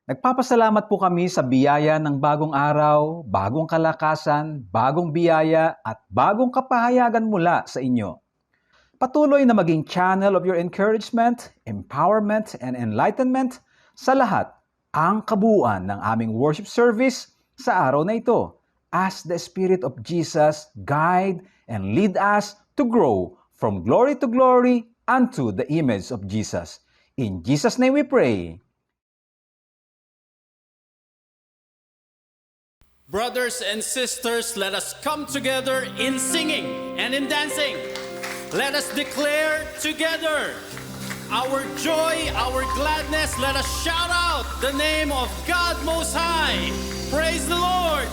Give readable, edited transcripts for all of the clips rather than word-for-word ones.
Nagpapasalamat po kami sa biyaya ng bagong araw, bagong kalakasan, bagong biyaya at bagong kapahayagan mula sa inyo. Patuloy na maging channel of your encouragement, empowerment, and enlightenment sa lahat ang kabuuan ng aming worship service sa araw na ito as the Spirit of Jesus guide and lead us to grow from glory to glory unto the image of Jesus. In Jesus' name we pray. Brothers and sisters, let us come together in singing and in dancing. Let us declare together our joy, our gladness. Let us shout out the name of God Most High. Praise the Lord.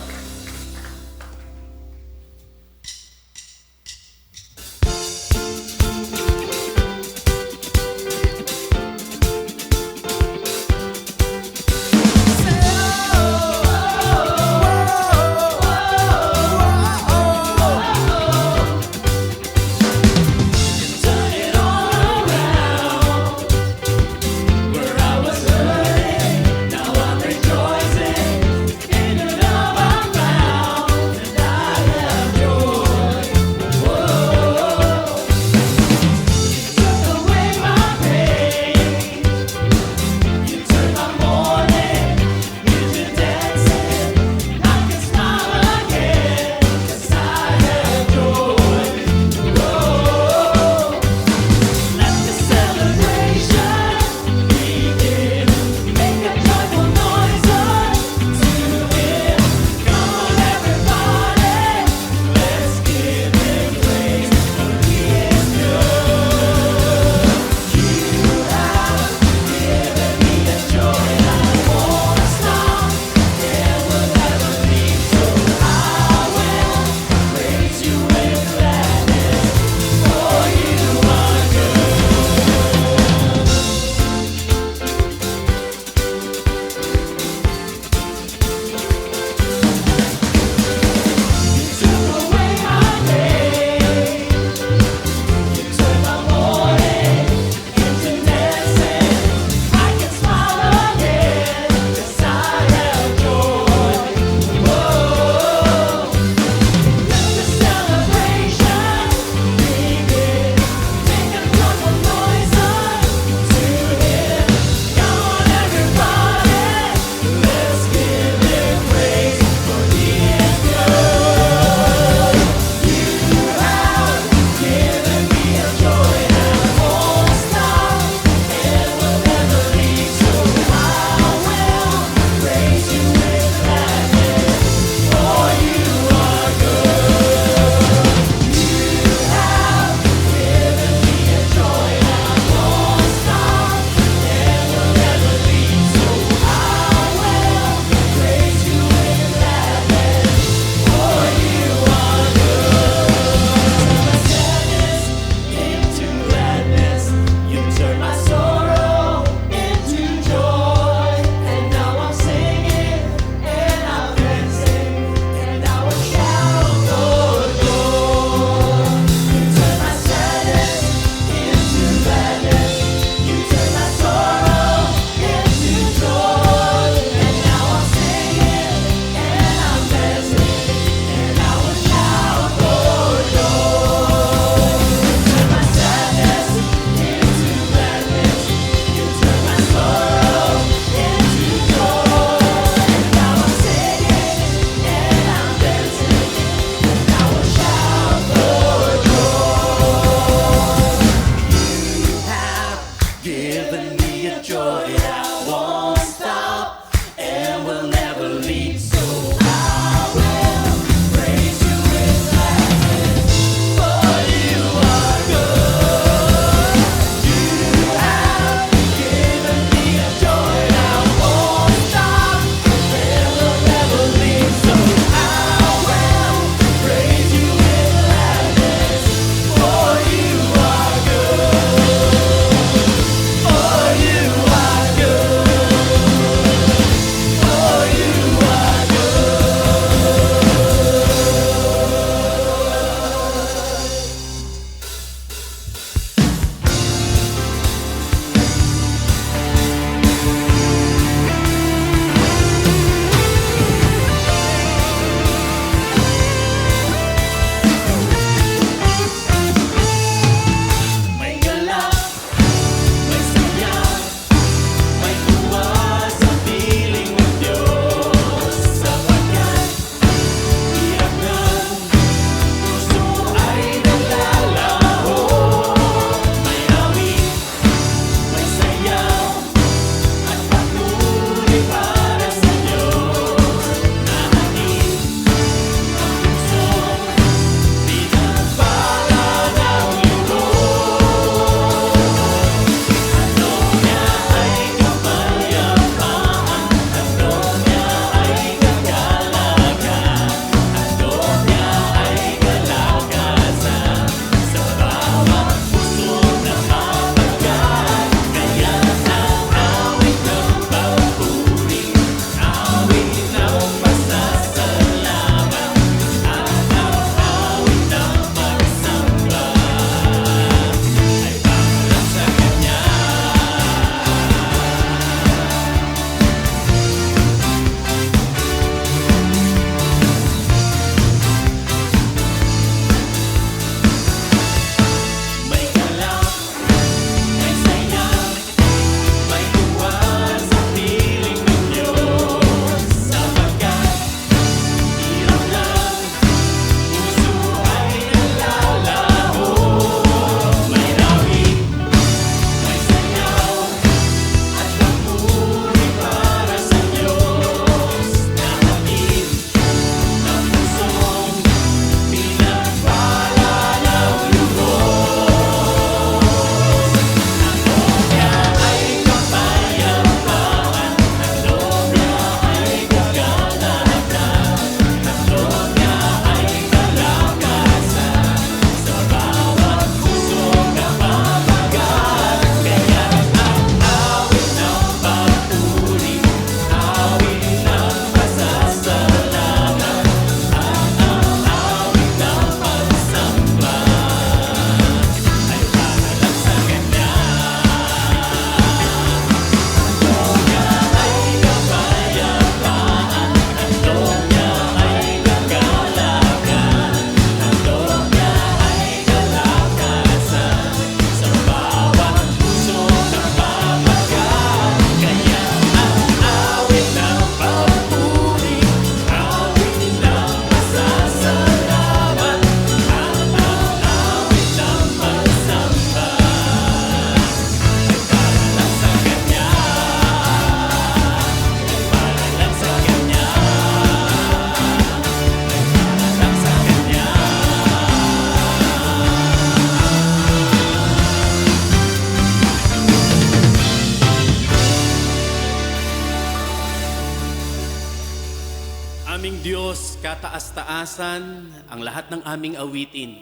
Aming Diyos, kataas-taasan, ang lahat ng aming awitin,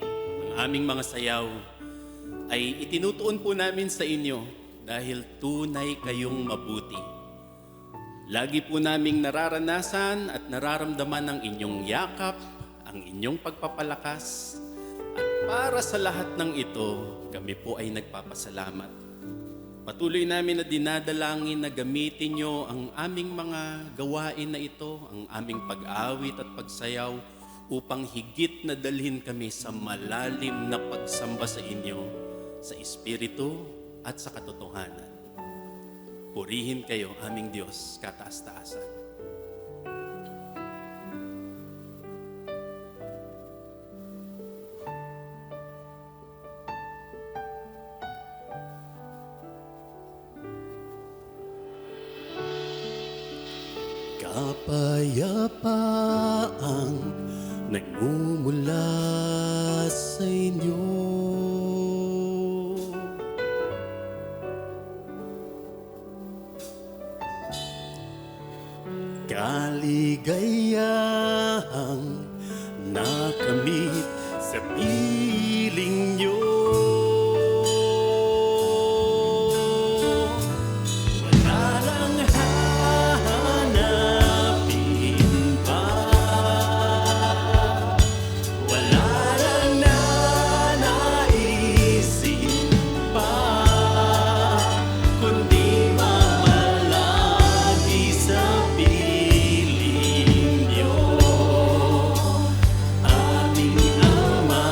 ang aming mga sayaw, ay itinutuon po namin sa inyo dahil tunay kayong mabuti. Lagi po naming nararanasan at nararamdaman ang inyong yakap, ang inyong pagpapalakas, at para sa lahat ng ito, kami po ay nagpapasalamat. Patuloy namin na dinadalangin na gamitin nyo ang aming mga gawain na ito, ang aming pag-awit at pagsayaw upang higit na dalhin kami sa malalim na pagsamba sa inyo, sa Espiritu at sa katotohanan. Purihin kayo, aming Diyos, kataas-taasan. Kapayapaang nagmumula sa inyo. Kaligayahang nakamit sa piling nyo. Aming Ama,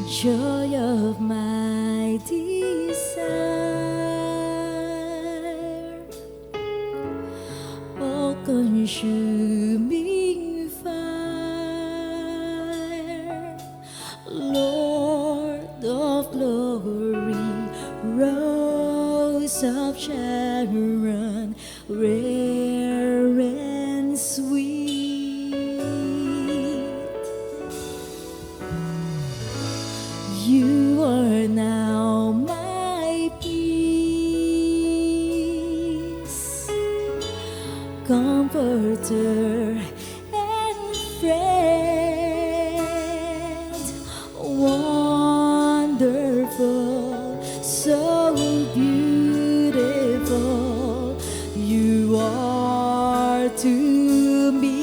joy of my desire, all-consuming fire, Lord of glory, Rose of Sharon, rare and sweet. You are now my peace, comforter and friend, wonderful, so beautiful you are to me.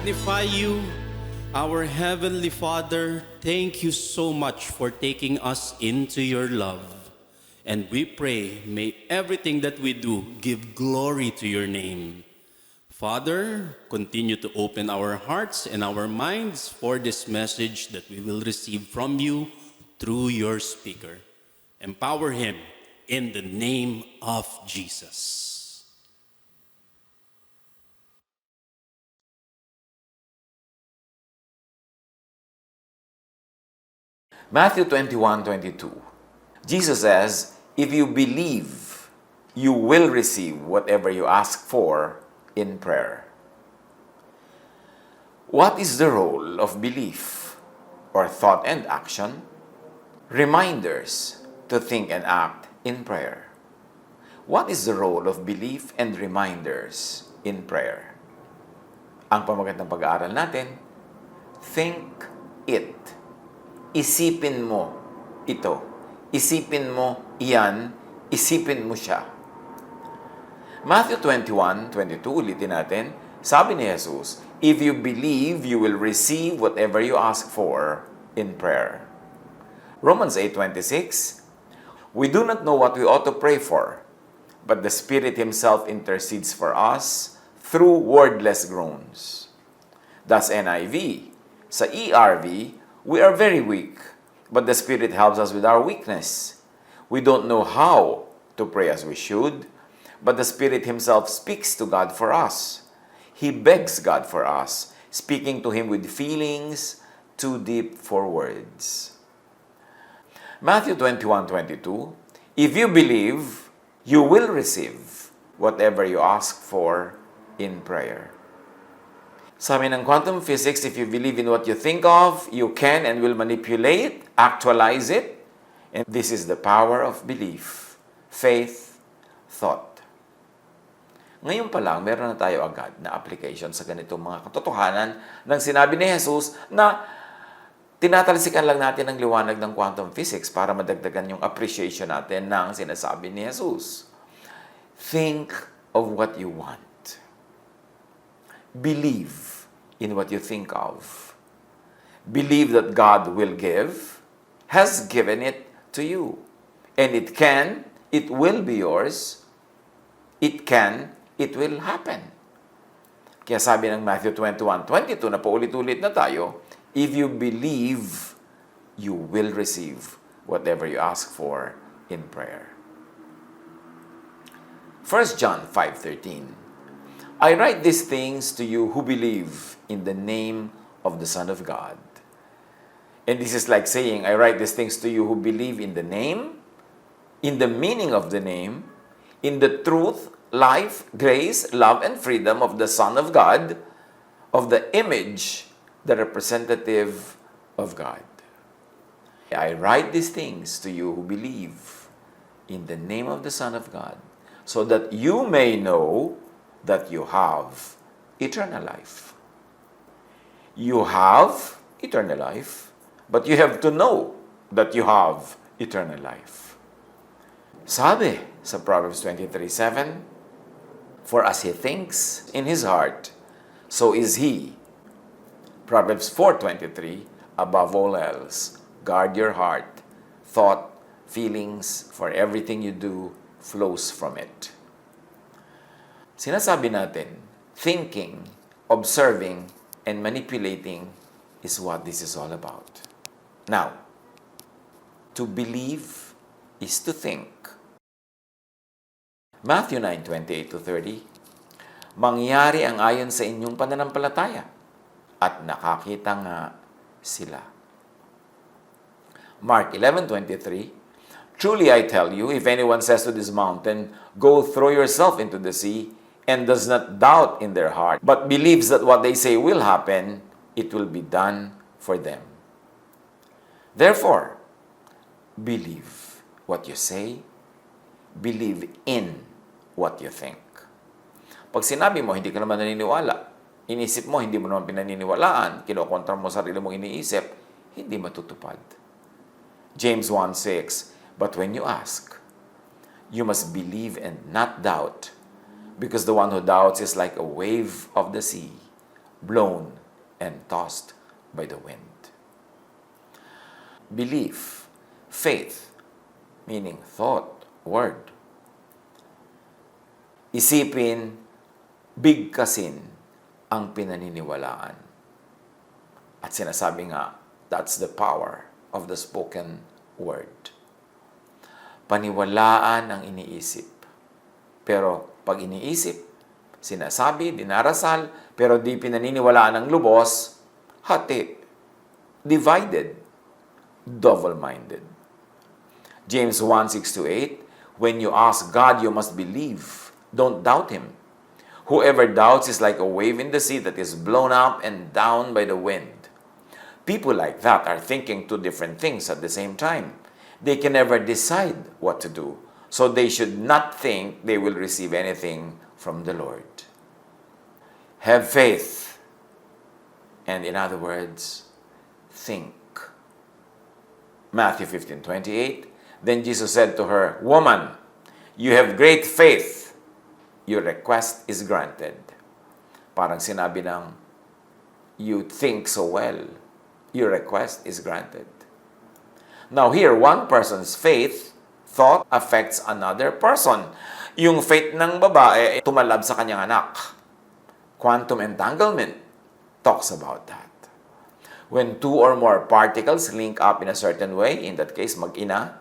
magnify you, our Heavenly Father. Thank you so much for taking us into your love. And we pray, may everything that we do give glory to your name. Father, continue to open our hearts and our minds for this message that we will receive from you through your speaker. Empower him in the name of Jesus. Matthew 21:22. Jesus says, if you believe, you will receive whatever you ask for in prayer. What is the role of belief or thought and action? Reminders to think and act in prayer. What is the role of belief and reminders in prayer? Ang pamagat ng pag-aaral natin, think it. Isipin mo ito. Isipin mo iyan. Isipin mo siya. Matthew 21:22, ulitin natin. Sabi ni Jesus, if you believe, you will receive whatever you ask for in prayer. Romans 8:26, we do not know what we ought to pray for, but the Spirit Himself intercedes for us through wordless groans. That's NIV. Sa ERV, we are very weak, but the Spirit helps us with our weakness. We don't know how to pray as we should, but the Spirit Himself speaks to God for us. He begs God for us, speaking to Him with feelings too deep for words. Matthew 21:22, if you believe, you will receive whatever you ask for in prayer. Sabi ng quantum physics, if you believe in what you think of, you can and will manipulate, actualize it. And this is the power of belief, faith, thought. Ngayon pa lang, meron na tayo agad na application sa ganitong mga katotohanan ng sinabi ni Jesus na tinatalsikan lang natin ang liwanag ng quantum physics para madagdagan yung appreciation natin ng sinasabi ni Jesus. Think of what you want. Believe in what you think of. Believe that God will give, has given it to you. And it can, it will be yours. It can, it will happen. Kaya sabi ng Matthew 21:22 na paulit-ulit na tayo, if you believe, you will receive whatever you ask for in prayer. 1 John 5:13, I write these things to you who believe in the name of the Son of God. And this is like saying, I write these things to you who believe in the name, in the meaning of the name, in the truth, life, grace, love, and freedom of the Son of God, of the image, the representative of God. I write these things to you who believe in the name of the Son of God, so that you may know that you have eternal life. You have eternal life, but you have to know that you have eternal life. Sabi sa Proverbs 23:7, for as he thinks in his heart, so is he. Proverbs 4:23, above all else, guard your heart, thought, feelings, for everything you do flows from it. Sinasabi natin, thinking, observing, and manipulating is what this is all about. Now, to believe is to think. Matthew 9:28-30, mangyari ang ayon sa inyong pananampalataya, at nakakita nga sila. Mark 11:23, truly I tell you, if anyone says to this mountain, go throw yourself into the sea, and does not doubt in their heart, but believes that what they say will happen, it will be done for them. Therefore, believe what you say, believe in what you think. Pag sinabi mo, hindi ka naman naniniwala, inisip mo, hindi mo naman pinaniniwalaan, kinokontra mo sarili mong iniisip, hindi matutupad. James 1:6, but when you ask, you must believe and not doubt, because the one who doubts is like a wave of the sea, blown and tossed by the wind. Belief, faith, meaning thought, word. Isipin, bigkasin ang pinaniniwalaan. At sinasabi nga, that's the power of the spoken word. Paniwalaan ang iniisip. Pero pag iniisip, sinasabi, dinarasal, pero di pinaniniwalaan ng lubos, hati, divided. double-minded. James 1, 6-8, when you ask God, you must believe. Don't doubt Him. Whoever doubts is like a wave in the sea that is blown up and down by the wind. People like that are thinking two different things at the same time. They can never decide what to do. So they should not think they will receive anything from the Lord. Have faith. And in other words, think. Matthew 15:28. Then Jesus said to her, "Woman, you have great faith. Your request is granted." Parang sinabi ng, you think so well. Your request is granted. Now here, one person's faith, thought, affects another person. Yung faith ng babae, tumalab sa kanyang anak. Quantum entanglement talks about that. When two or more particles link up in a certain way, in that case, mag-ina,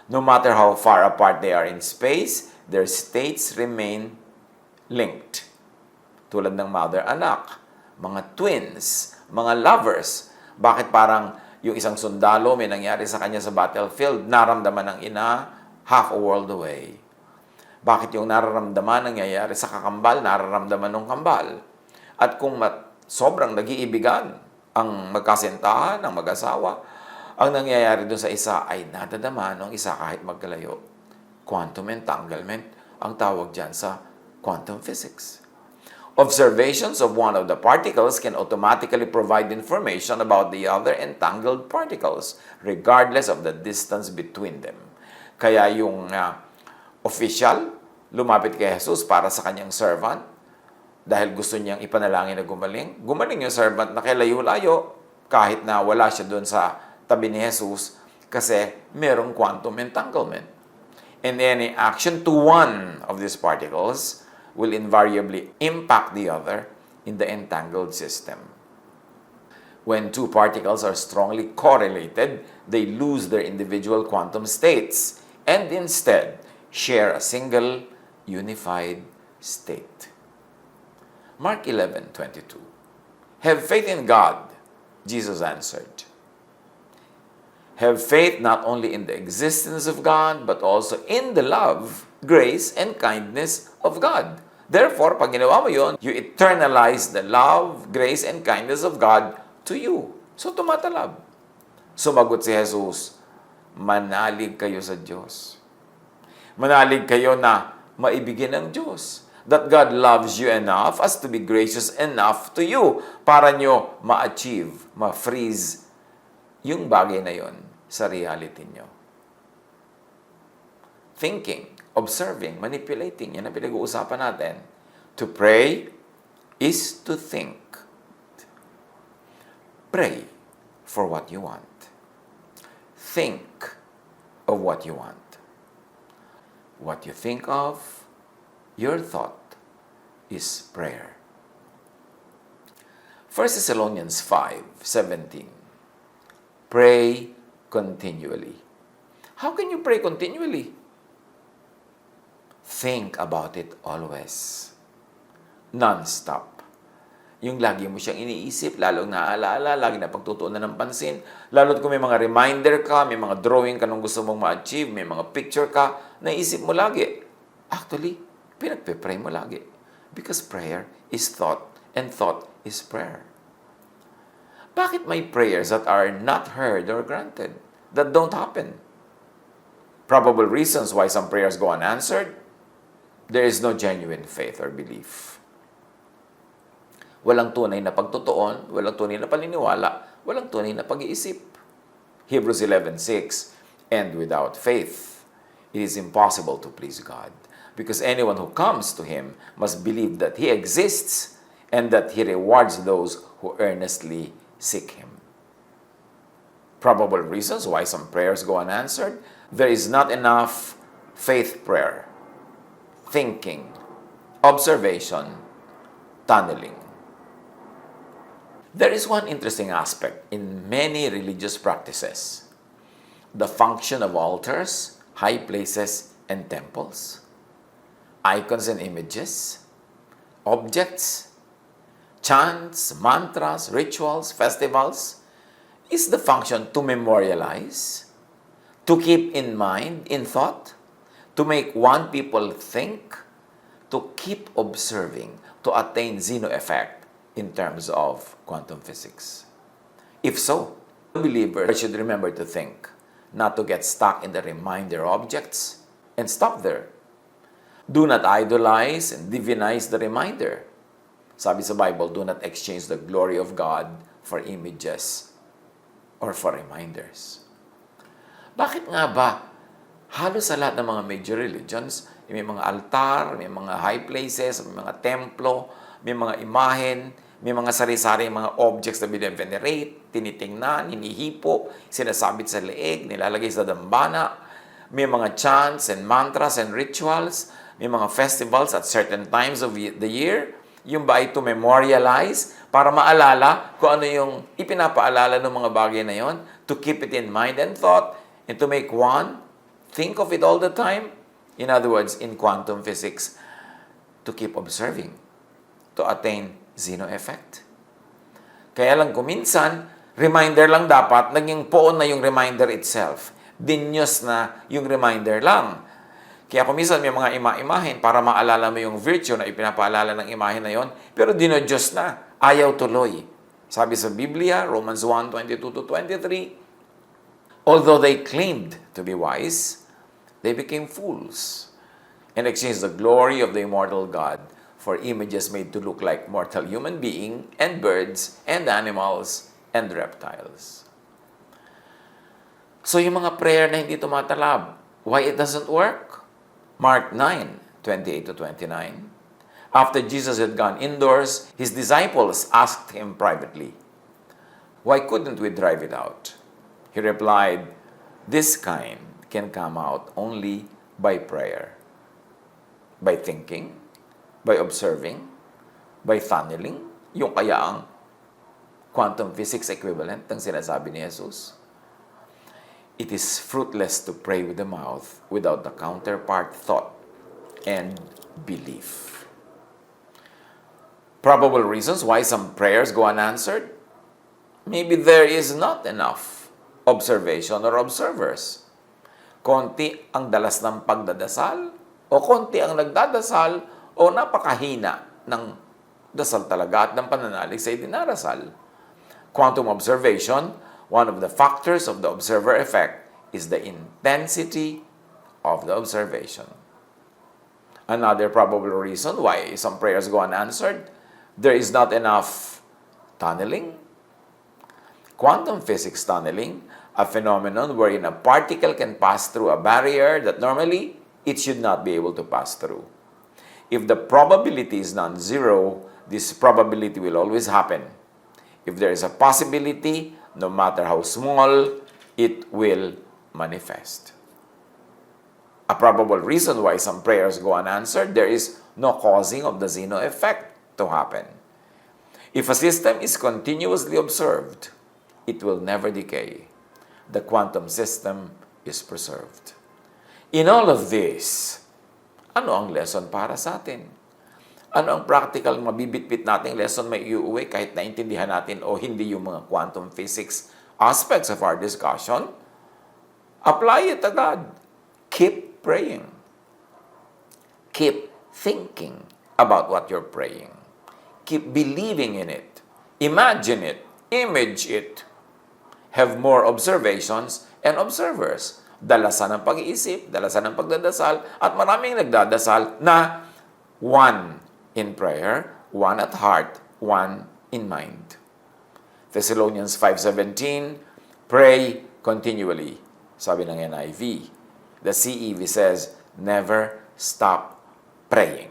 no matter how far apart they are in space, their states remain linked. Tulad ng mother-anak, mga twins, mga lovers. Bakit parang yung isang sundalo, may nangyari sa kanya sa battlefield, naramdaman ng ina half a world away? Bakit yung nararamdaman nangyayari sa kakambal, nararamdaman ng kambal? At kung sobrang nag-iibigan ang magkasintahan, ang mag-asawa, ang nangyayari dun sa isa ay nadadama ng isa kahit magkalayo. Quantum entanglement ang tawag dyan sa quantum physics. Observations of one of the particles can automatically provide information about the other entangled particles, regardless of the distance between them. Kaya yung official lumapit kay Jesus para sa kanyang servant, dahil gusto niyang ipanalangin na gumaling. Gumaling yung servant na kay layo-layo, kahit na wala siya doon sa tabi ni Jesus, kasi merong quantum entanglement. And any action to one of these particles will invariably impact the other in the entangled system. When two particles are strongly correlated, they lose their individual quantum states and instead share a single unified state. Mark 11:22. Have faith in God, Jesus answered. Have faith not only in the existence of God, but also in the love, grace, and kindness of God. Therefore, pag ginawa mo yun, you eternalize the love, grace, and kindness of God to you. So, tumatalab. Sumagot si Jesus, manalig kayo sa Diyos. Manalig kayo na maibigin ng Diyos. That God loves you enough as to be gracious enough to you para nyo ma-achieve, ma-freeze yung bagay na yon sa reality nyo. Thinking, observing, manipulating, yan ang pinag-uusapan natin. To pray is to think. Pray for what you want. Think of what you want. What you think of, your thought is prayer. 1 Thessalonians 5:17. Pray continually. How can you pray continually? Think about it always. Non-stop. Yung lagi mo siyang iniisip, lalong naaalala, lagi na pagtutuunan ng pansin, lalo't kung may mga reminder ka, may mga drawing ka nung gusto mong ma-achieve, may mga picture ka, naisip mo lagi. Actually, pinagpe-pray mo lagi. Because prayer is thought, and thought is prayer. Bakit may prayers that are not heard or granted? That don't happen? Probable reasons why some prayers go unanswered. There is no genuine faith or belief. Walang tunay na pagtutuon, walang tunay na paniniwala, walang tunay na pag-iisip. Hebrews 11:6, and without faith, it is impossible to please God. Because anyone who comes to Him must believe that He exists and that He rewards those who earnestly seek Him. Probable reasons why some prayers go unanswered. There is not enough faith prayer, thinking, observation, tunneling. There is one interesting aspect in many religious practices: the function of altars, high places, and temples, icons and images, objects, chants, mantras, rituals, festivals. is the function to memorialize, to keep in mind, in thought, to make one people think, to keep observing, to attain Zeno effect in terms of quantum physics? If so, the believer should remember to think, not to get stuck in the reminder objects and stop there. Do not idolize and divinize the reminder. Sabi sa Bible, do not exchange the glory of God for images or for reminders. Bakit nga ba halos sa lahat ng mga major religions, may mga altar, may mga high places, may mga templo, may mga imahen, may mga sari-sari mga objects na bine-venerate, tinitingnan, hinihipo, sinasabit sa leeg, nilalagay sa dambana, may mga chants and mantras and rituals, may mga festivals at certain times of the year. Yung ba ay to memorialize para maalala kung ano yung ipinapaalala ng mga bagay na yon, to keep it in mind and thought, and to make one think of it all the time. In other words, in quantum physics, to keep observing, to attain Zeno effect. Kaya lang kuminsan, reminder lang dapat, naging poon na yung reminder itself. Dinyos na yung reminder lang. Kaya kuminsan may mga ima-imahin para maalala mo yung virtue na ipinapaalala ng imahin na yon, pero dinodyos na, ayaw tuloy. Sabi sa Biblia, Romans 1:22-23, although they claimed to be wise, they became fools and exchanged the glory of the immortal God for images made to look like mortal human being and birds and animals and reptiles. So yung mga prayer na hindi tumatalab, why it doesn't work? Mark 9:28-29. After Jesus had gone indoors, his disciples asked him privately, "Why couldn't we drive it out?" He replied, "This kind can come out only by prayer, by thinking, by observing, by tunneling." Yung kaya ang quantum physics equivalent ng sinasabi ni Jesus. It is fruitless to pray with the mouth without the counterpart thought and belief. Probable reasons why some prayers go unanswered. Maybe there is not enough observation or observers. Konti ang dalas ng pagdadasal, o konti ang nagdadasal, o napakahina ng dasal talaga at ng pananalig sa idinarasal. Quantum observation, one of the factors of the observer effect is the intensity of the observation. Another probable reason why some prayers go unanswered, there is not enough tunneling. Quantum physics tunneling, a phenomenon wherein a particle can pass through a barrier that normally it should not be able to pass through. If the probability is non-zero, this probability will always happen. If there is a possibility, no matter how small, it will manifest. A probable reason why some prayers go unanswered, there is no causing of the Zeno effect to happen. If a system is continuously observed, it will never decay. The quantum system is preserved. In all of this, ano ang lesson para sa atin? Ano ang practical mabibitbit nating lesson may iuwi kahit naintindihan natin o hindi yung mga quantum physics aspects of our discussion? Apply it agad. Keep praying. Keep thinking about what you're praying. Keep believing in it. Imagine it. Image it. Have more observations and observers. Dalasan ng pag-iisip, dalasan ng pagdadasal, at maraming nagdadasal na one in prayer, one at heart, one in mind. Thessalonians 5:17, pray continually. Sabi ng NIV. The CEV says, never stop praying.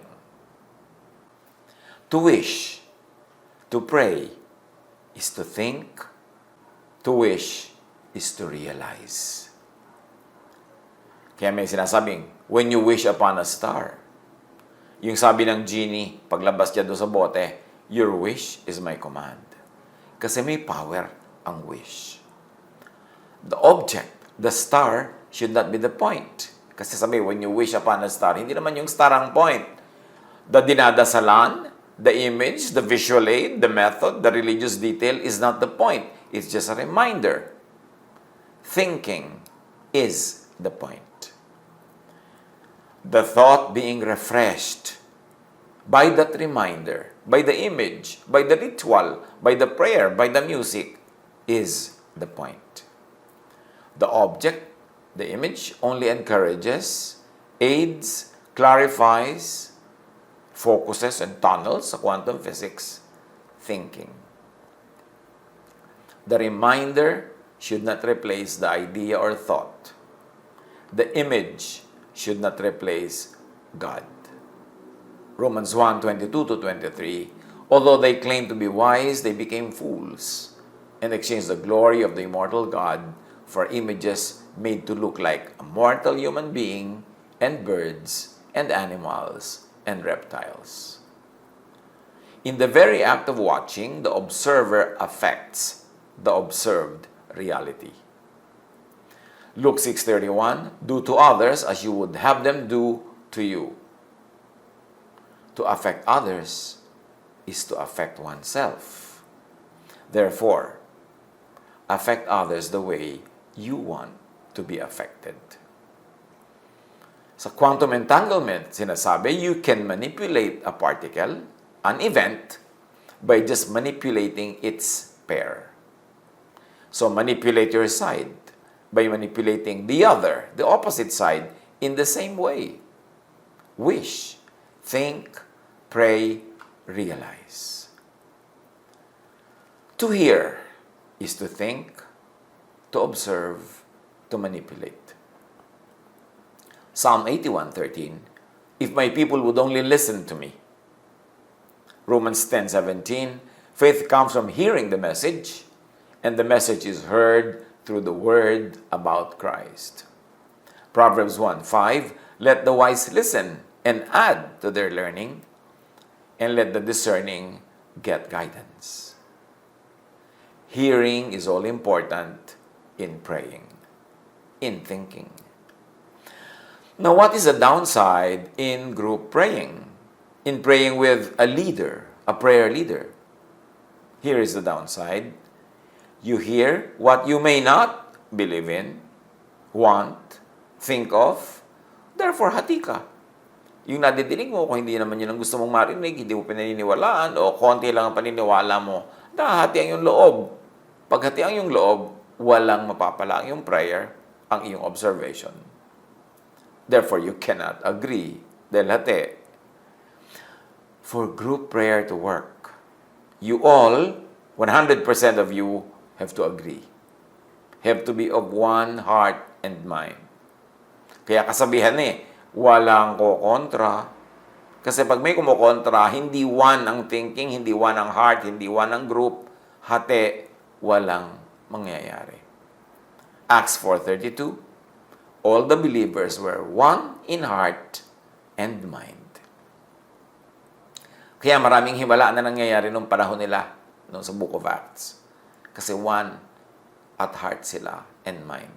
To wish, to pray, is to think. To wish is to realize. Kaya may sinasabing, when you wish upon a star, yung sabi ng genie, paglabas niya doon sa bote, your wish is my command. Kasi may power ang wish. The object, the star, should not be the point. Kasi sabi, when you wish upon a star, hindi naman yung star ang point. The dinadasalan, the image, the visual aid, the method, the religious detail is not the point. It's just a reminder. Thinking is the point. The thought being refreshed by that reminder, by the image, by the ritual, by the prayer, by the music, is the point. The object, the image, only encourages, aids, clarifies, focuses, and tunnels sa quantum physics thinking. The reminder should not replace the idea or thought. The image should not replace God. Romans 1:22-23, although they claimed to be wise, they became fools and exchanged the glory of the immortal God for images made to look like a mortal human being and birds and animals and reptiles. In the very act of watching, the observer affects the observed reality. Luke 6:31, do to others as you would have them do to you. To affect others is to affect oneself. Therefore, affect others the way you want to be affected. Sa quantum entanglement, sinasabi, you can manipulate a particle, an event, by just manipulating its pair. So manipulate your side by manipulating the other, the opposite side, in the same way. Wish, think, pray, realize. To hear is to think, to observe, to manipulate. Psalm 81:13, if my people would only listen to me. Romans 10:17, faith comes from hearing the message, and the message is heard through the word about Christ. Proverbs 1:5, let the wise listen and add to their learning, and let the discerning get guidance. Hearing is all important in praying, in thinking. Now, what is the downside in group praying? In praying with a leader, a prayer leader? Here is the downside. You hear what you may not believe in, want, think of, therefore hati ka. Yung nadidinig mo, kung hindi naman yun ang gusto mong marinig, hindi mo pinaniniwalaan, o konti lang ang paniniwala mo, nahati ang iyong loob. Pag hati ang iyong loob, walang mapapala ang iyong prayer, ang iyong observation. Therefore, you cannot agree. Dahil hati. For group prayer to work, you all, 100% of you, have to agree. Have to be of one heart and mind. Kaya kasabihan walang kokontra. Kasi pag may kumukontra, hindi one ang thinking, hindi one ang heart, hindi one ang group, hati, walang mangyayari. Acts 4:32, all the believers were one in heart and mind. Kaya maraming himala na nangyayari nung panahon nila, nung sa Book of Acts. Kasi one at heart sila and mind.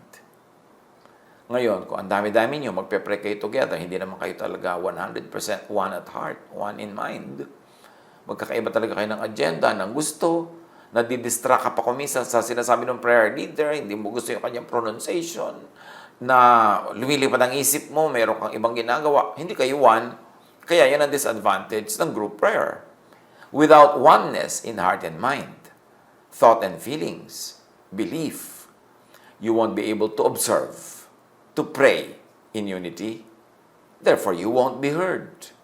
Ngayon, kung ang dami-dami nyo, magpe-pray kayo together, hindi naman kayo talaga 100% one at heart, one in mind. Magkakaiba talaga kayo ng agenda, ng gusto, nadidistract ka pa kumisa sa sinasabi ng prayer leader, hindi mo gusto yung kanyang pronunciation, na lumilipad ang isip mo, mayroon kang ibang ginagawa, hindi kayo one. Kaya yan ang disadvantage ng group prayer. Without oneness in heart and mind, thought and feelings, belief, you won't be able to observe, to pray in unity. Therefore, you won't be heard.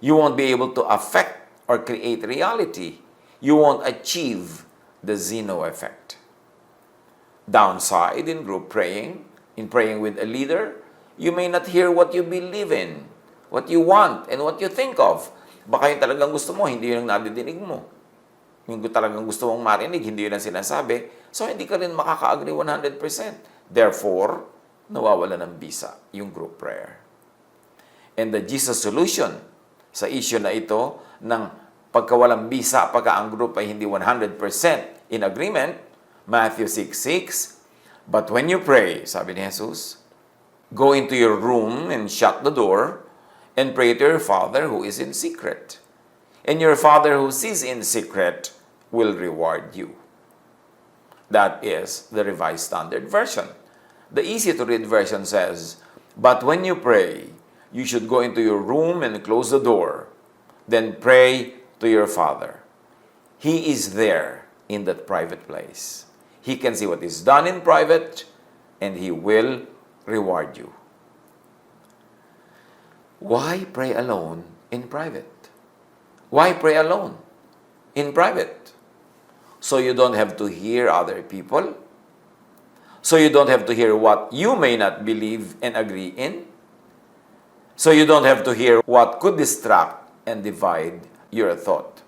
You won't be able to affect or create reality. You won't achieve the Zeno effect. Downside in group praying, in praying with a leader, you may not hear what you believe in, what you want, and what you think of. Baka yung talagang gusto mo, hindi yun ang nadidinig mo. Yung talagang gusto mong marinig, hindi yun ang sinasabi. So, hindi ka rin makaka-agree 100%. Therefore, nawawala ng bisa yung group prayer. And the Jesus solution sa issue na ito ng pagkawalang bisa pagka ang group ay hindi 100% in agreement, Matthew 6:6, but when you pray, sabi ni Jesus, go into your room and shut the door and pray to your Father who is in secret. And your Father who sees in secret will reward you. That is the Revised Standard Version. The easy-to-read version says, "But when you pray, you should go into your room and close the door. Then pray to your Father. He is there in that private place. He can see what is done in private, and He will reward you." Why pray alone in private? Why pray alone in private? So you don't have to hear other people? So you don't have to hear what you may not believe and agree in? So you don't have to hear what could distract and divide your thought?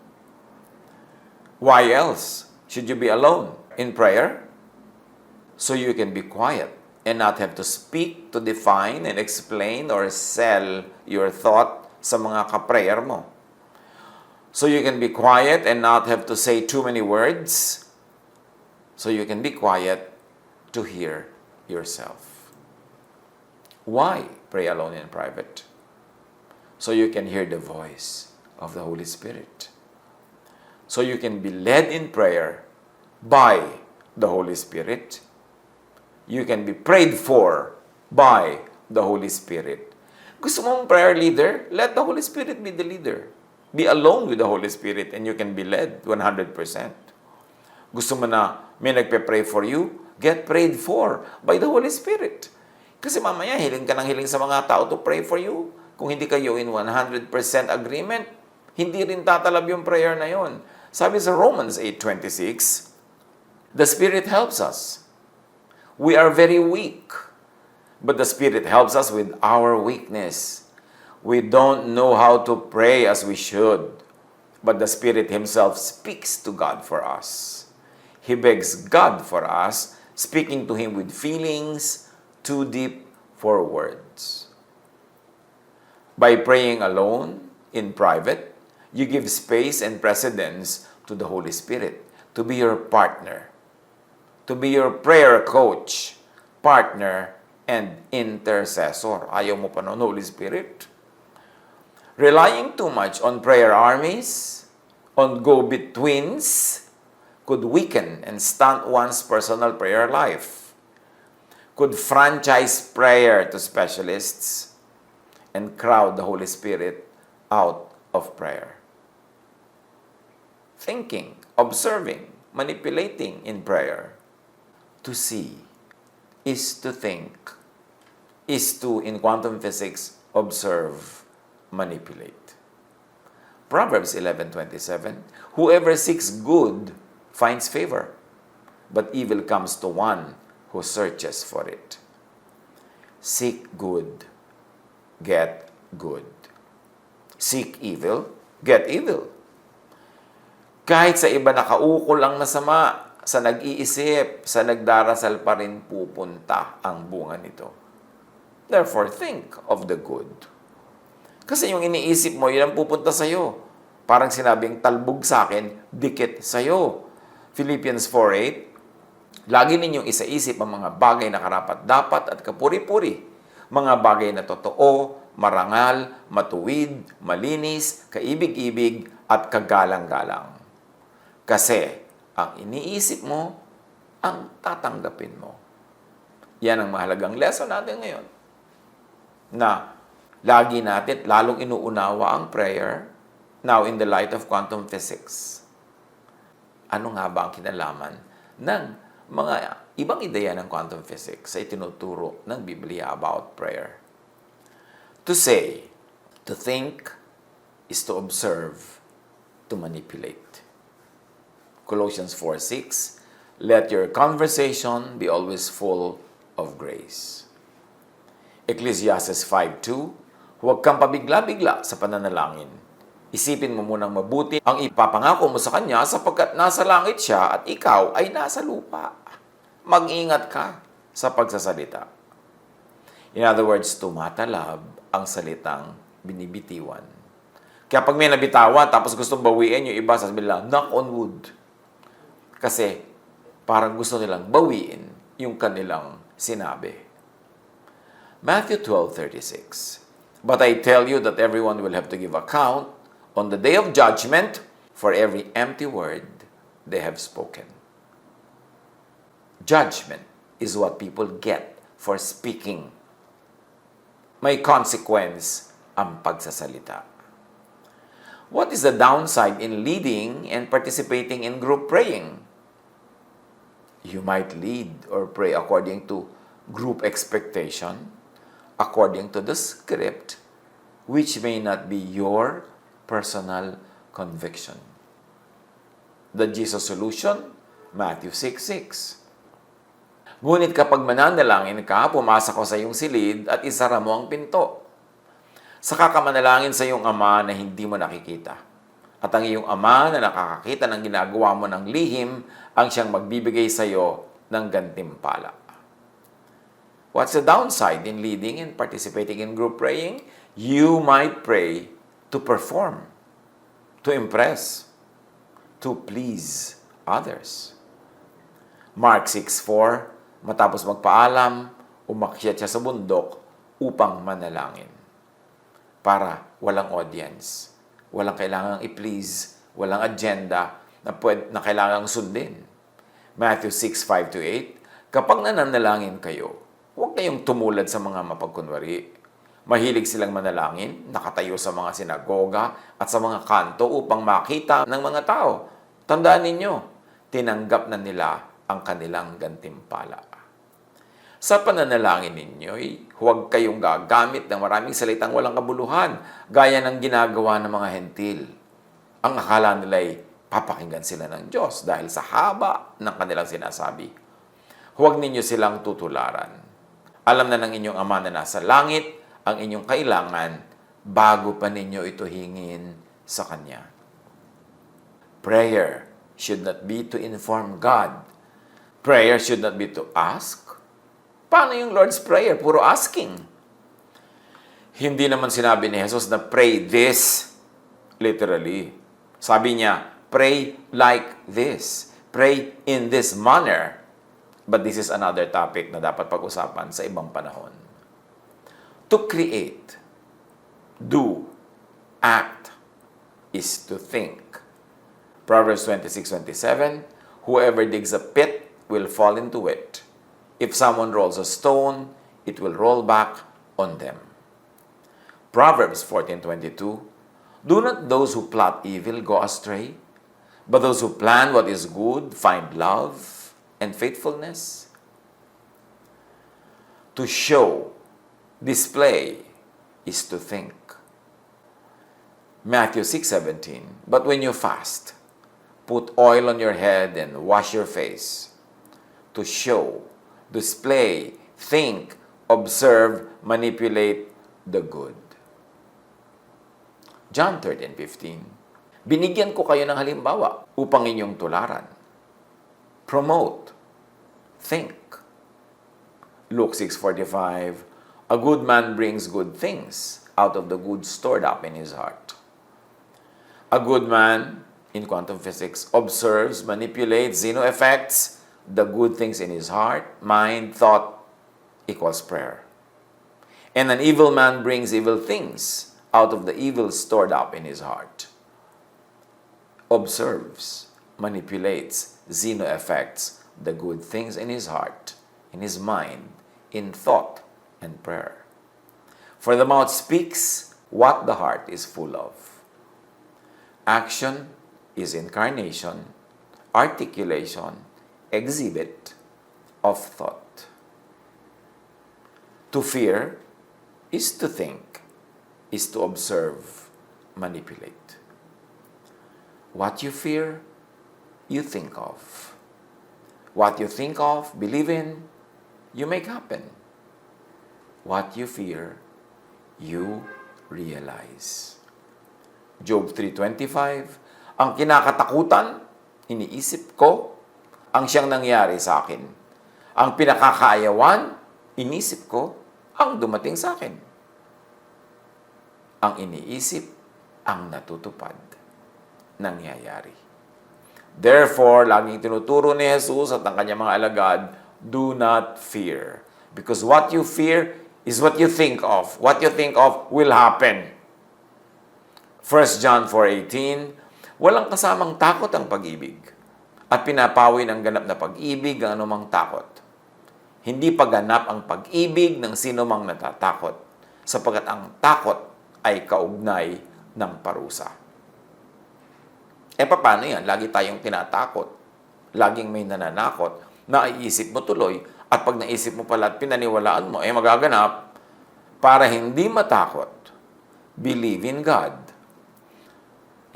Why else should you be alone in prayer? So you can be quiet and not have to speak to define and explain or sell your thought sa mga kaprayer mo. So you can be quiet and not have to say too many words. So you can be quiet to hear yourself. Why pray alone in private? So you can hear the voice of the Holy Spirit. So you can be led in prayer by the Holy Spirit. You can be prayed for by the Holy Spirit. Gusto mong prayer leader? Let the Holy Spirit be the leader. Be alone with the Holy Spirit and you can be led 100%. Gusto mo na may nagpe-pray for you? Get prayed for by the Holy Spirit. Kasi mamaya, hiling ka ng hiling sa mga tao to pray for you. Kung hindi kayo in 100% agreement, hindi rin tatalab yung prayer na yon. Sabi sa Romans 8:26, the Spirit helps us. We are very weak, but the Spirit helps us with our weakness. We don't know how to pray as we should, but the Spirit Himself speaks to God for us. He begs God for us, speaking to Him with feelings too deep for words. By praying alone, in private, you give space and precedence to the Holy Spirit to be your partner, to be your prayer coach, partner, and intercessor. Ayaw mo pa nun, Holy Spirit? Relying too much on prayer armies, on go-betweens, could weaken and stunt one's personal prayer life, could franchise prayer to specialists, and crowd the Holy Spirit out of prayer. Thinking, observing, manipulating in prayer. To see is to think, is to, in quantum physics, observe, manipulate. Proverbs 11:27, whoever seeks good finds favor, but evil comes to one who searches for it. Seek good, get good. Seek evil, get evil. Kahit sa iba nakaukol ang masama, sa nag-iisip, sa nagdarasal pa rin pupunta ang bunga nito. Therefore, think of the good. Kasi yung iniisip mo, yun ang pupunta sa'yo. Parang sinabing, talbog sa akin, dikit sa'yo. Philippians 4:8, lagi ninyong isaisip ang mga bagay na karapat-dapat at kapuri-puri. Mga bagay na totoo, marangal, matuwid, malinis, kaibig-ibig, at kagalang-galang. Kasi, ang iniisip mo, ang tatanggapin mo. Yan ang mahalagang lesson natin ngayon. Na, lagi natin lalong inuunawa ang prayer now in the light of quantum physics. Ano nga ba ang kinalaman ng mga ibang ideya ng quantum physics sa itinuturo ng Biblia about prayer? To say, to think, is to observe, to manipulate. Colossians 4:6, let your conversation be always full of grace. Ecclesiastes 5:2, huwag kang pabigla-bigla sa pananalangin. Isipin mo munang mabuti ang ipapangako mo sa Kanya sapagkat nasa langit Siya at ikaw ay nasa lupa. Mag-ingat ka sa pagsasalita. In other words, tumatalab ang salitang binibitiwan. Kaya pag may nabitawan tapos gustong bawiin, yung iba sasabihin lang, knock on wood. Kasi parang gusto nilang bawiin yung kanilang sinabi. Matthew 12:36, but I tell you that everyone will have to give account on the day of judgment for every empty word they have spoken. Judgment is what people get for speaking. May consequence ang pagsasalita. What is the downside in leading and participating in group praying? You might lead or pray according to group expectation, according to the script, which may not be your personal conviction. The Jesus solution, Matthew 6:6. Ngunit kapag mananalangin ka, pumasa ko sa iyong silid at isara mo ang pinto. Saka ka manalangin sa iyong ama na hindi mo nakikita. At ang iyong ama na nakakakita ng ginagawa mo ng lihim, ang siyang magbibigay sa iyo ng gantimpala. What's the downside in leading and participating in group praying? You might pray to perform, to impress, to please others. Mark 6:4, matapos magpaalam, umakyat siya sa bundok upang manalangin. Para walang audience, walang kailangang i-please, walang agenda na kailangang sundin. Matthew 6:5-8, kapag nananalangin kayo, huwag kayong tumulad sa mga mapagkunwari. Mahilig silang manalangin, nakatayo sa mga sinagoga at sa mga kanto upang makita ng mga tao. Tandaan ninyo, tinanggap na nila ang kanilang gantimpala. Sa pananalangin ninyo, huwag kayong gagamit ng maraming salitang walang kabuluhan, gaya ng ginagawa ng mga hentil. Ang akala nila ay papakinggan sila ng Diyos dahil sa haba ng kanilang sinasabi. Huwag ninyo silang tutularan. Alam na ng inyong Ama na nasa langit ang inyong kailangan bago pa ninyo ito hingin sa Kanya. Prayer should not be to inform God. Prayer should not be to ask. Paano yung Lord's Prayer? Puro asking. Hindi naman sinabi ni Jesus na pray this literally. Sabi niya, pray like this. Pray in this manner. But this is another topic na dapat pag-usapan sa ibang panahon. To create, do, act, is to think. Proverbs 26:27, whoever digs a pit will fall into it. If someone rolls a stone, it will roll back on them. Proverbs 14:22, do not those who plot evil go astray, but those who plan what is good find love and faithfulness. To show, display, is to think. Matthew 6:17, but when you fast, put oil on your head and wash your face. To show, display, think, observe, manipulate the good. John 13:15, binigyan ko kayo ng halimbawa upang inyong tularan. Promote, think. Luke 6:45, a good man brings good things out of the good stored up in his heart. A good man, in quantum physics, observes, manipulates, affects the good things in his heart, mind, thought, equals prayer. And an evil man brings evil things out of the evil stored up in his heart. Observes, manipulates, affects the good things in his heart, in his mind, in thought, and prayer. For the mouth speaks what the heart is full of. Action is incarnation, articulation, exhibit of thought. To fear is to think, is to observe, manipulate. What you fear, you think of. What you think of, believe in, you make happen. What you fear, you realize. Job 3:25, ang kinakatakutan, iniisip ko, ang siyang nangyari sa akin. Ang pinakakaayawan, inisip ko, ang dumating sa akin. Ang iniisip, ang natutupad, nangyayari. Therefore, laging tinuturo ni Jesus at ang kanyang mga alagad, do not fear. Because what you fear is what you think of. What you think of will happen. 1 John 4:18, walang kasamang takot ang pag-ibig. at pinapawin ang ganap na pag-ibig ang anumang takot. Hindi paganap ang pag-ibig ng sino mang natatakot, sapagkat ang takot ay kaugnay ng parusa. Paano yan? Lagi tayong tinatakot. Laging may nananakot, naiisip mo tuloy, at pag naisip mo pala at pinaniwalaan mo, magaganap. Para hindi matakot, believe in God.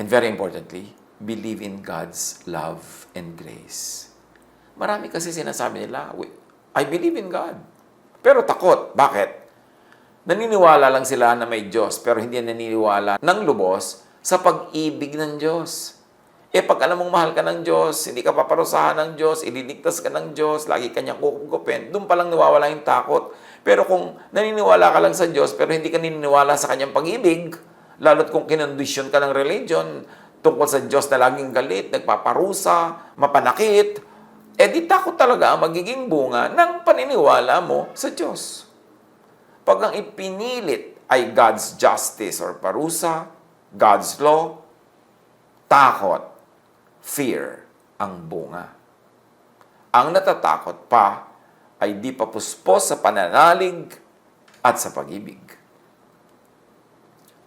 And very importantly, believe in God's love and grace. Marami kasi sinasabi nila, I believe in God. Pero takot. Bakit? Naniniwala lang sila na may Diyos, pero hindi naniniwala ng lubos sa pag-ibig ng Diyos. Pag alam mong mahal ka ng Diyos, hindi ka paparusahan ng Diyos, ililigtas ka ng Diyos, lagi kanyang kukupin, doon palang nawawala yung takot. Pero kung naniniwala ka lang sa Diyos, pero hindi ka naniniwala sa kanyang pag-ibig, lalo't kung kinondisyon ka ng religion, tungkol sa Diyos na laging galit, nagpaparusa, mapanakit, di takot talaga ang magiging bunga ng paniniwala mo sa Diyos. Pag ang ipinilit ay God's justice or parusa, God's law, takot, fear ang bunga. Ang natatakot pa ay di papuspos sa pananalig at sa pag-ibig.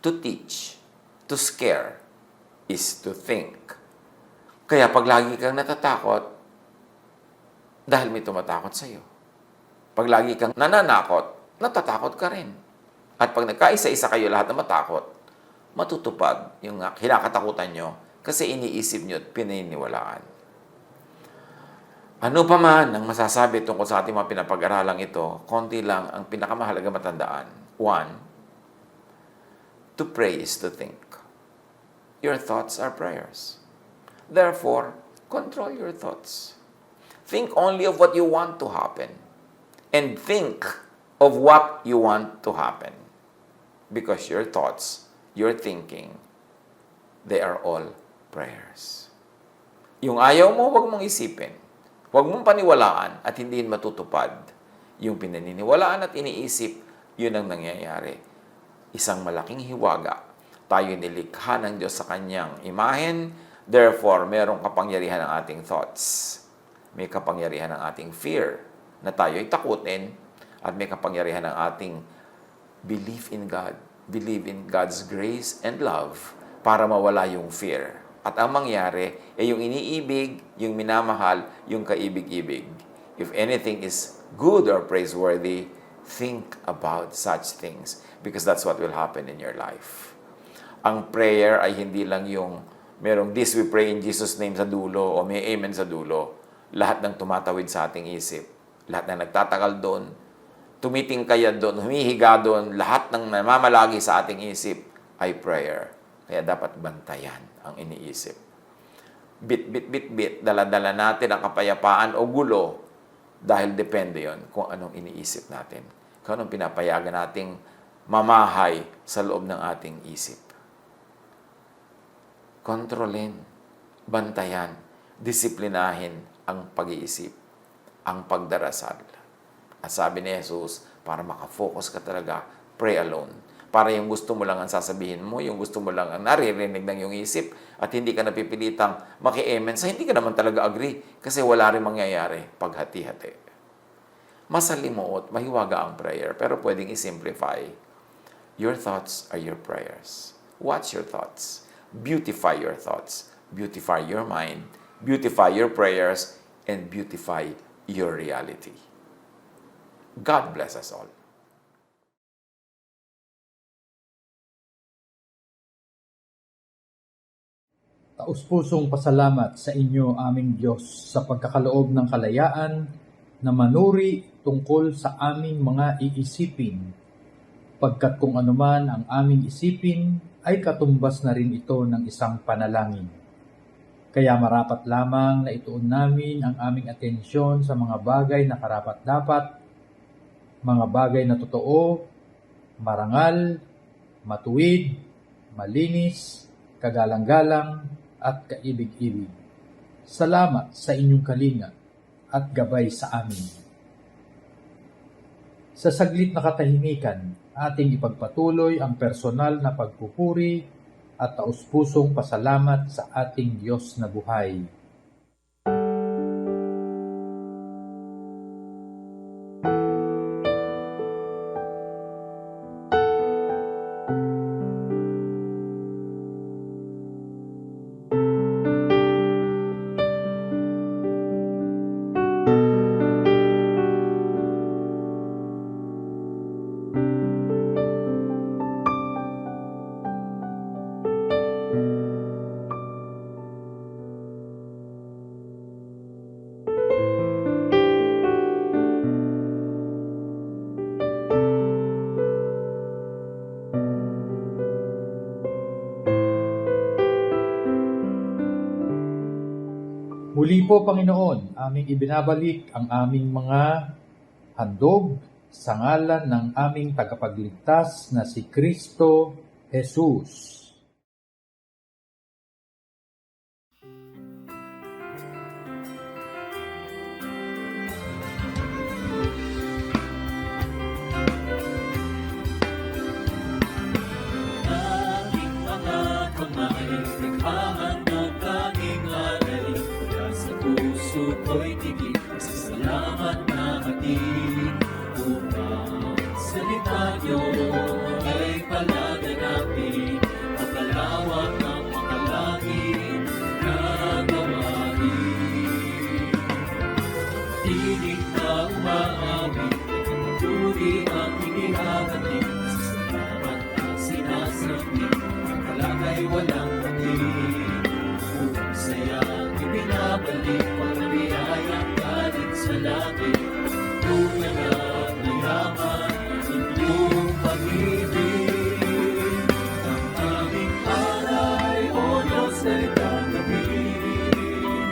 To teach, to scare, is to think. Kaya pag lagi kang natatakot, dahil may tumatakot sa iyo. Pag lagi kang nananakot, natatakot ka rin. At pag nagkaisa-isa kayo lahat na matakot, matutupad yung kinakatakutan nyo kasi iniisip nyo at pininiwalaan. Ano pa man ang masasabi tungkol sa ating mga pinapag-aralang ito, konti lang ang pinakamahalaga matandaan. 1, to pray is to think. Your thoughts are prayers. Therefore, control your thoughts. Think only of what you want to happen. And think of what you want to happen. Because your thoughts, your thinking, they are all prayers. Yung ayaw mo, huwag mong isipin. Huwag mong paniwalaan at hindi matutupad. Yung pinaniniwalaan at iniisip, yun ang nangyayari. Isang malaking hiwaga. Tayo nilikha ng Diyos sa kanyang imahen, therefore, merong kapangyarihan ang ating thoughts. May kapangyarihan ang ating fear na tayo'y takutin at may kapangyarihan ang ating belief in God. Believe in God's grace and love para mawala yung fear. At ang mangyari ay yung iniibig, yung minamahal, yung kaibig-ibig. If anything is good or praiseworthy, think about such things because that's what will happen in your life. Ang prayer ay hindi lang yung merong this we pray in Jesus' name sa dulo o may amen sa dulo. Lahat ng tumatawid sa ating isip, lahat ng nagtatagal doon, tumitingkayad doon, humihiga doon, lahat ng namamalagi sa ating isip ay prayer. Kaya dapat bantayan ang iniisip. Bit, dala-dala natin ang kapayapaan o gulo dahil depende yon kung anong iniisip natin. Kung anong pinapayagan nating mamahay sa loob ng ating isip. Kontrolin, bantayan, disiplinahin ang pag-iisip, ang pagdarasal. At sabi ni Jesus, para makafocus ka talaga, pray alone. Para yung gusto mo lang ang sasabihin mo, yung gusto mo lang ang naririnig ng iyong isip, at hindi ka napipilitang maki-amen sa hindi ka naman talaga agree, kasi wala rin mangyayari paghati-hati. Masalimuot, mahiwaga ang prayer, pero pwedeng i-simplify. Your thoughts are your prayers. Watch your thoughts. Beautify your thoughts. Beautify your mind. Beautify your prayers. And beautify your reality. God bless us all. Taus-pusong pasalamat sa inyo, aming Diyos, sa pagkakaloob ng kalayaan na manuri tungkol sa aming mga iisipin, pagkat kung anuman ang aming isipin ay katumbas na rin ito ng isang panalangin. Kaya marapat lamang na ituon namin ang aming atensyon sa mga bagay na karapat-dapat, mga bagay na totoo, marangal, matuwid, malinis, kagalang-galang, at kaibig-ibig. Salamat sa inyong kalinga at gabay sa amin. Sa saglit na katahimikan, ating ipagpatuloy ang personal na pagpupuri at taus-pusong pasalamat sa ating Diyos na buhay. Muli po, Panginoon, aming ibinabalik ang aming mga handog sa ngalan ng aming tagapagligtas na si Kristo Jesus. Aming mga kamay, naghahandog tanging alay, kaya sa puso ko'y tigil, sa salamat na hatid. Upang salita niyo ay palaganapin, mapalawak ang mga langit na gawain. Tinig na umaawit, patuloy ang inihahatid, sa salamat na sinasambit, ang kalakay walang patid. Upang sayang ibinabalik, pagkabiyayang galing sa langit, tunay na mayaman ang inyong pag-ibig. Ang aming alay, O Diyos, ay tanggapin.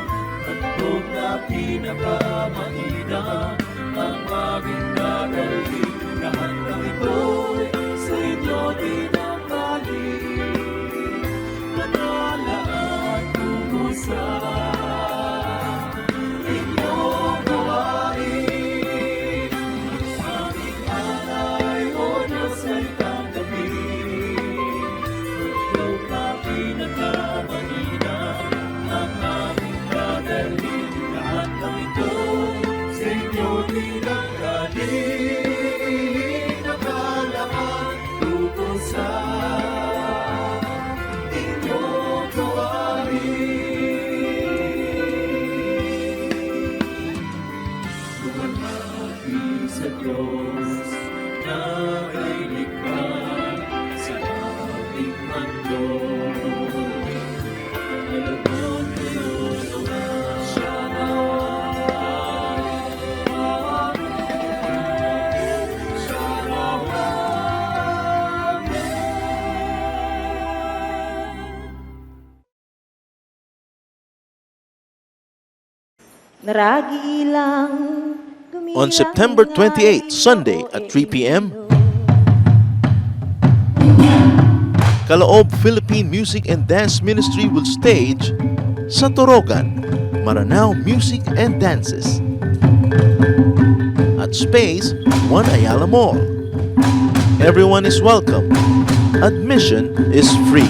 Handog na pinakamainam ang aming dadalhin. Lahat ng ito'y sa inyo dinamdalin. Manalaan tungo sa inyong gawain. Aming alay, O Diyos, ay tanggapin. Handog na pinakamainam ang aming dadalhin. Lahat ng ito'y sa inyo dinamdalin. Nakalaan tungo sa inyong gawain. Lumapit sa Diyos na ay likha sa ating mundo. Malabot tulungan siya Naragi lang On September 28, Sunday at 3 p.m., Kaloob Philippine Music and Dance Ministry will stage sa Torogan, Maranao Music and Dances at Space 1 Ayala Mall. Everyone is welcome. Admission is free.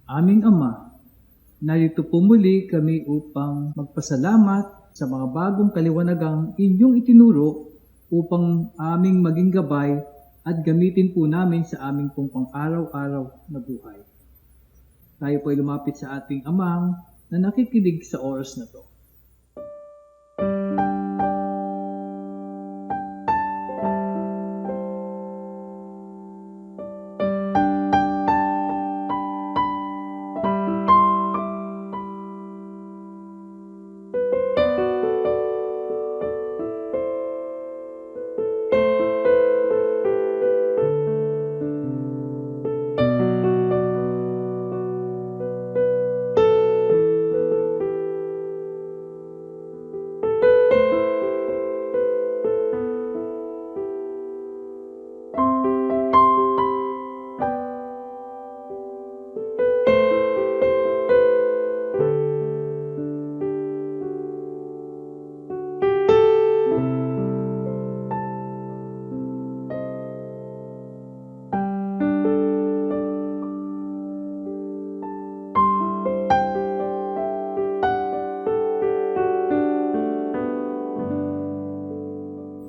Aming Ama, narito po muli kami upang magpasalamat sa mga bagong kaliwanagang inyong itinuro upang aming maging gabay at gamitin po namin sa aming pong pang-araw-araw na buhay. Tayo po ay lumapit sa ating Amang na nakikinig sa oras na to.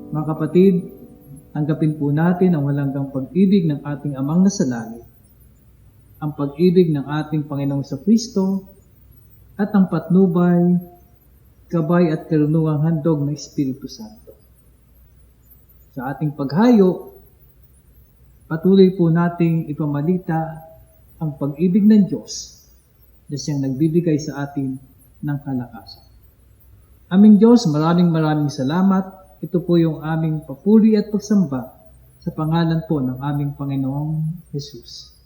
Mga kapatid, tanggapin po natin ang walang pag-ibig ng ating Amang nasa langit, ang pag-ibig ng ating Panginoong Kristo, at ang patnubay, gabay at karunungang handog ng Espiritu Santo. Sa ating paghayo, patuloy po nating ipamalita ang pag-ibig ng Diyos na siyang nagbibigay sa atin ng kalakasan. Aming Diyos, maraming salamat. Ito po yung aming papuri at pagsamba sa Sa pangalan po ng aming Panginoong Jesus.